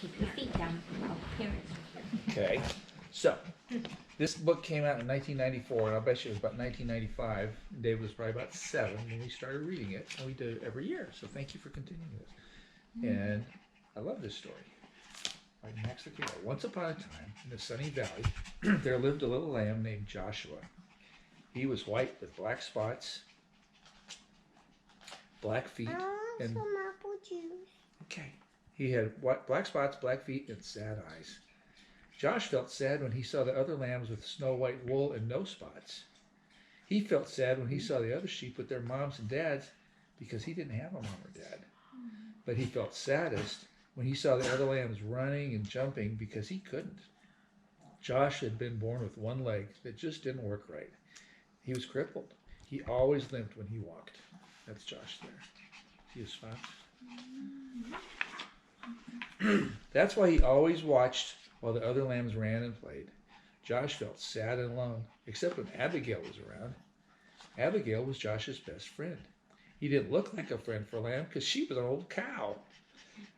Keep your feet down. Oh, parents are here. Okay, so this book came out in 1994, and I'll bet you it was about 1995. David was probably about 7 when we started reading it, and we do it every year. So thank you for continuing this. And I love this story. All right, next, okay. Once upon a time, in the Sunny Valley, there lived a little lamb named Joshua. He was white with black spots, black feet, and some apple juice. okay. He had black spots, black feet, and sad eyes. Josh felt sad when he saw the other lambs with snow white wool and no spots. He felt sad when he saw the other sheep with their moms and dads because he didn't have a mom or dad. But he felt saddest when he saw the other lambs running and jumping because he couldn't. Josh had been born with one leg that just didn't work right. He was crippled. He always limped when he walked. That's Josh there. See his spots? That's why he always watched while the other lambs ran and played. Josh felt sad and alone, except when Abigail was around. Abigail was Josh's best friend. He didn't look like a friend for Lamb because she was an old cow.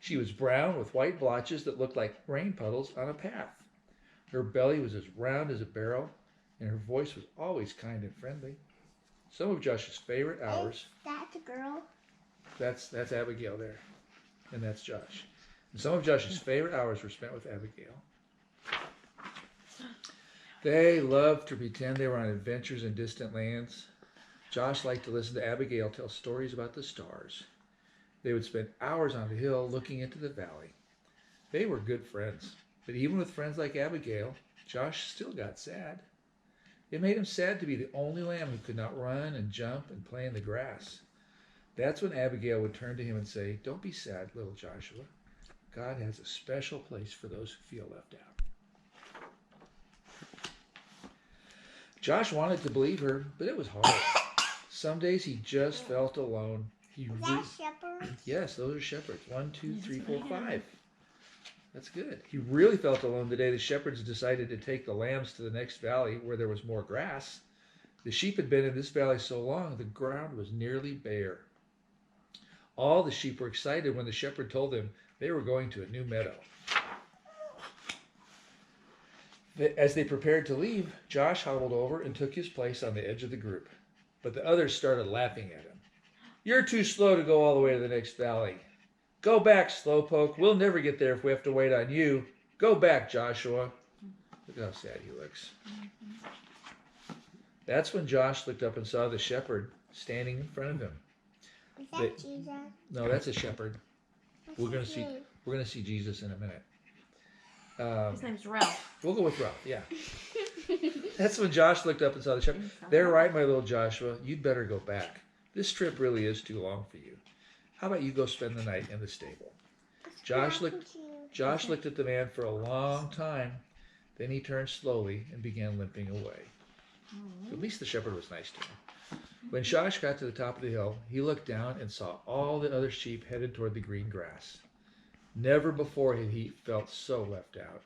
She was brown with white blotches that looked like rain puddles on a path. Her belly was as round as a barrel, and her voice was always kind and friendly. Some of Josh's favorite hours... That's a girl. That's Abigail there, and that's Josh. And some of Josh's favorite hours were spent with Abigail. They loved to pretend they were on adventures in distant lands. Josh liked to listen to Abigail tell stories about the stars. They would spend hours on the hill looking into the valley. They were good friends, but even with friends like Abigail, Josh still got sad. It made him sad to be the only lamb who could not run and jump and play in the grass. That's when Abigail would turn to him and say, "Don't be sad, little Joshua. God has a special place for those who feel left out." Josh wanted to believe her, but it was hard. Some days he just felt alone. Is that shepherds? Yes, those are shepherds. 1, 2, 3, 4, 5. That's good. He really felt alone the day the shepherds decided to take the lambs to the next valley where there was more grass. The sheep had been in this valley so long the ground was nearly bare. All the sheep were excited when the shepherd told them they were going to a new meadow. As they prepared to leave, Josh hobbled over and took his place on the edge of the group. But the others started laughing at him. "You're too slow to go all the way to the next valley. Go back, slowpoke. We'll never get there if we have to wait on you. Go back, Joshua." Look how sad he looks. That's when Josh looked up and saw the shepherd standing in front of him. Is that Jesus? No, that's a shepherd. What's We're his name? gonna see Jesus in a minute. His name's Ralph. We'll go with Ralph. Yeah. That's when Josh looked up and saw the shepherd. "They're right, my little Joshua. You'd better go back. This trip really is too long for you. How about you go spend the night in the stable?" Josh looked at the man for a long time. Then he turned slowly and began limping away. At least the shepherd was nice to him. When Josh got to the top of the hill, he looked down and saw all the other sheep headed toward the green grass. Never before had he felt so left out.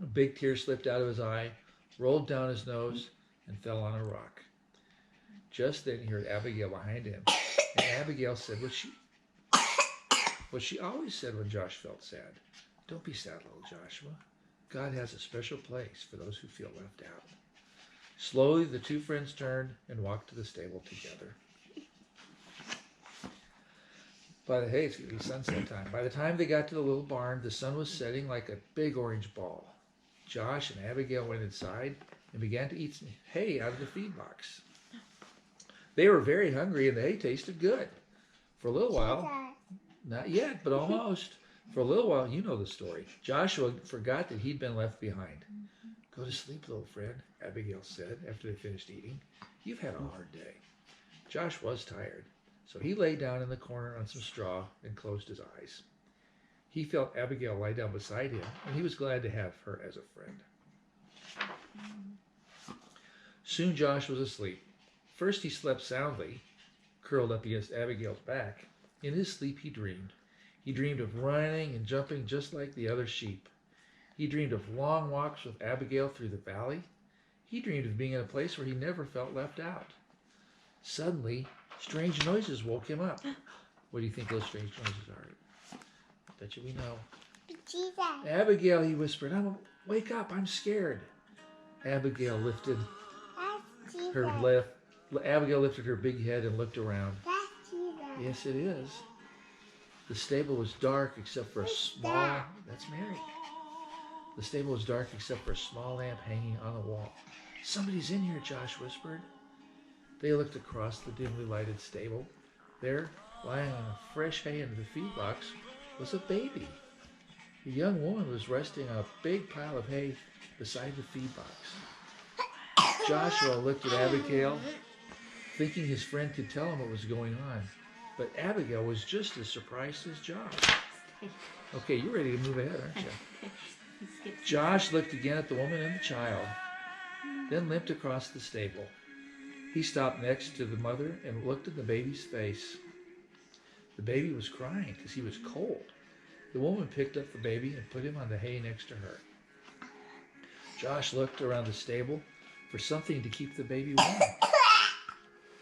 A big tear slipped out of his eye, rolled down his nose, and fell on a rock. Just then he heard Abigail behind him, and Abigail said what she always said when Josh felt sad. "Don't be sad, little Joshua. God has a special place for those who feel left out." Slowly, the two friends turned and walked to the stable together. It's going to be sunset time. By the time they got to the little barn, the sun was setting like a big orange ball. Josh and Abigail went inside and began to eat some hay out of the feed box. They were very hungry and the hay tasted good. For a little while, not yet, but almost. For a little while, you know the story. Joshua forgot that he'd been left behind. "Go to sleep, little friend," Abigail said after they finished eating. "You've had a hard day." Josh was tired, so he lay down in the corner on some straw and closed his eyes. He felt Abigail lie down beside him, and he was glad to have her as a friend. Soon Josh was asleep. First he slept soundly, curled up against Abigail's back. In his sleep he dreamed. He dreamed of running and jumping just like the other sheep. He dreamed of long walks with Abigail through the valley. He dreamed of being in a place where he never felt left out. Suddenly, strange noises woke him up. What do you think those strange noises are? I bet you we know. Jesus. Abigail, he whispered, wake up, I'm scared. Abigail lifted That's Jesus. Abigail lifted her big head and looked around. That's Jesus. Yes, it is. The stable was dark except for a small... That's Mary. The stable was dark except for a small lamp hanging on the wall. Somebody's in here, Josh whispered. They looked across the dimly lighted stable. There, lying on a fresh hay in the feed box, was a baby. A young woman was resting on a big pile of hay beside the feed box. Joshua looked at Abigail, thinking his friend could tell him what was going on. But Abigail was just as surprised as Josh. Okay, you're ready to move ahead, aren't you? Josh looked again at the woman and the child, then limped across the stable. He stopped next to the mother and looked at the baby's face. The baby was crying because he was cold. The woman picked up the baby and put him on the hay next to her. Josh looked around the stable for something to keep the baby warm.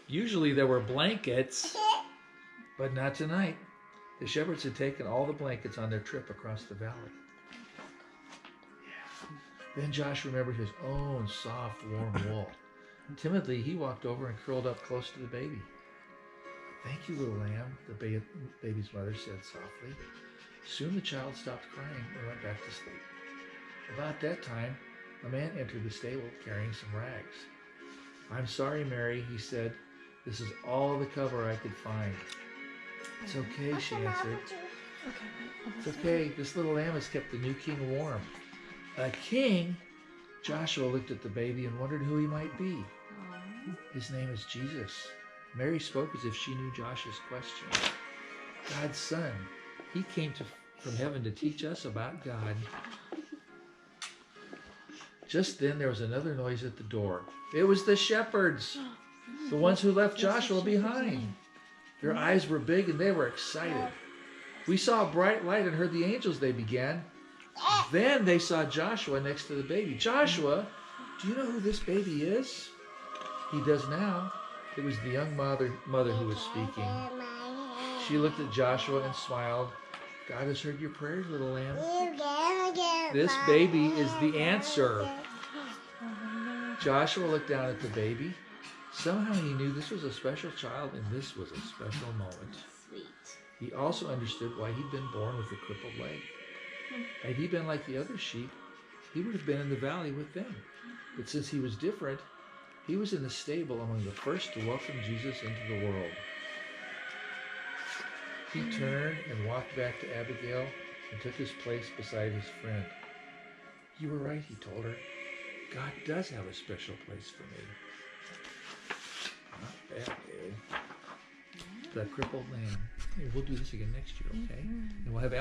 Usually there were blankets, but not tonight. The shepherds had taken all the blankets on their trip across the valley. Then Josh remembered his own soft, warm wool. Timidly, he walked over and curled up close to the baby. "Thank you, little lamb," the baby's mother said softly. Soon the child stopped crying and went back to sleep. About that time, a man entered the stable carrying some rags. "I'm sorry, Mary," he said. "This is all the cover I could find." "It's okay," she answered. "It's okay. This little lamb has kept the new king warm." A king? Joshua looked at the baby and wondered who he might be. His name is Jesus. Mary spoke as if she knew Josh's question. God's son. He came from heaven to teach us about God. Just then there was another noise at the door. It was the shepherds, the ones who left Joshua behind. Their eyes were big and they were excited. "We saw a bright light and heard the angels," they began. Then they saw Joshua next to the baby. "Joshua, do you know who this baby is?" "He does now." It was the young mother who was speaking. She looked at Joshua and smiled. "God has heard your prayers, little lamb. This baby is the answer." Joshua looked down at the baby. Somehow he knew this was a special child and this was a special moment. Sweet. He also understood why he'd been born with a crippled leg. Had he been like the other sheep, he would have been in the valley with them. But since he was different, he was in the stable among the first to welcome Jesus into the world. He turned and walked back to Abigail and took his place beside his friend. "You were right," he told her. "God does have a special place for me." Not bad, baby. The crippled lamb. Hey, we'll do this again next year, okay? And we'll have